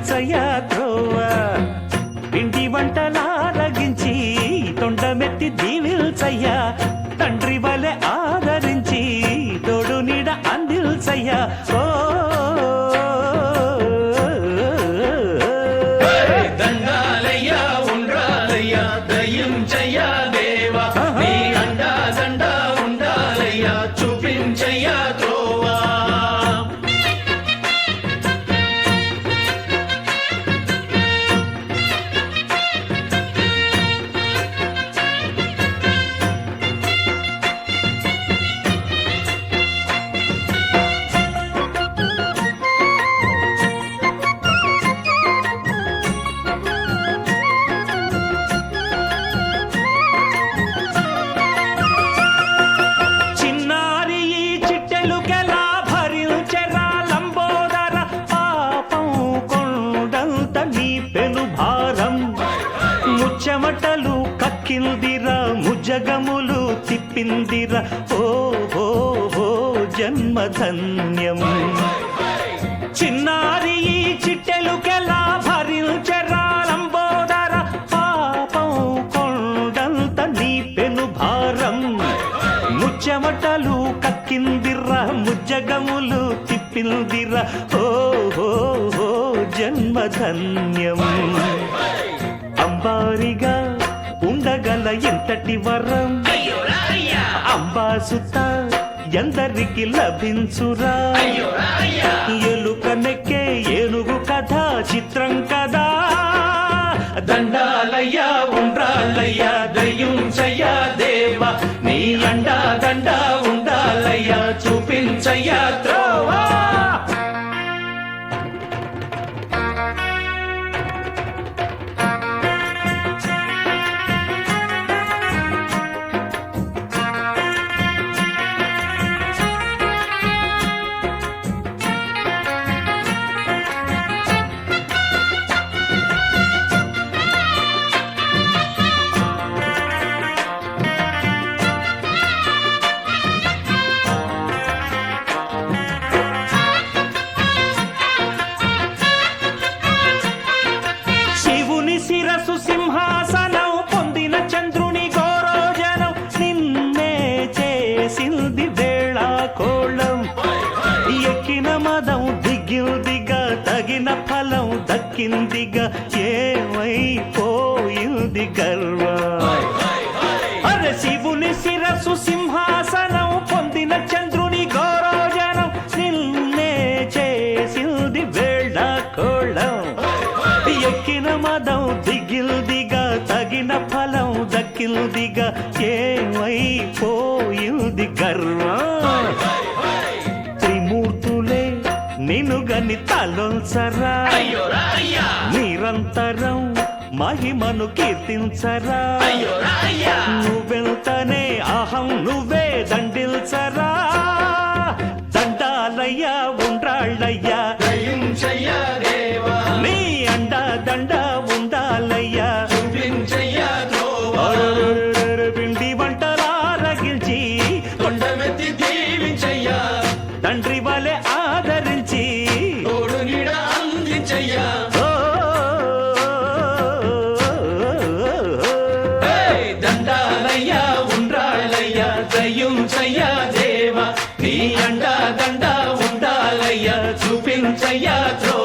దీవిల్చయ్యా త్రోవా పిండి వంటలారగించి తొండమెత్తి దీవిల్చయ్యా తండ్రి వలె ఆదరించి తోడు నీడ అందిల్చయ్యా ఓ దండాలయ్యా ఉండ్రాలయ్యా దయించయ్యా దేవా నీ అండా దండా ఉండాలయ్యా చూపించయ్యా త్రోవా చెమటలు కక్కిందిరా ముజగములు తిప్పిందిరా ఓ ఓ ఓ జన్మధన్యం చిన్నారి ఈ చిట్టెలుకెలా భరించరా లంబోదర పాపం కొండంత నీ పెను భారం ముచ్చెమటలు కక్కిందిరా ముజగములు తిప్పిందిరా ఓ ఓ ఓ జన్మధన్యం అంబారిగా ఉండగల ఎంతటి వరం అంబాసుత ఎందరికి లభించురా ఎలుక నెక్కే ఏనుగు కథ చిత్రం కదా దండాలయ్యా ఉండ్రాలయ్యా దయించయ్యా దేవా నీ అండా దండా ఉండాలయ్యా చూపించయ్యా త్రోవా శిరసు సింహాసనం పొందిన చంద్రుని గౌరోజనం నిన్నే చేసింది వేళ కోళం ఎక్కిన మదం దిగిందిగా తగిన ఫలం దక్కిందిగా ఏమైపోయింది గర్వం అరే శివుని శిరసు సింహాసనం పొందిన చంద్రుని గౌరోజనం నిన్నే చేసింది వేళ కోళం ఎక్కిన మదం దిగిల్దిగా తగిన ఫలం దక్కిల్దిగా ఏమైపోయింది గర్వం త్రిమూర్తులే నిన్నుగని తలొంచరా నిరంతరం మహిమను కీర్తించరా నువ్వెంతనే అహం నువ్వే దండిల్చరా దండాలయ్యా ఉండ్రాళ్ళయ్యా దయించయ్యా దేవా నీ అండా దండా ఉండాలయ్యా చూపించయ్యా త్రోవా పిండి వంటలారగించి కొండమెత్తి దీవించయ్యా తండ్రి వలె ఆదరించి తోడు నీడ అందించయ్యా దండాలయ్యా ఉండ్రాళ్ళయ్యా దయించయ్యా దేవా నీ అండా దండా ఉండాలయ్యా చూపించయ్యా త్రోవా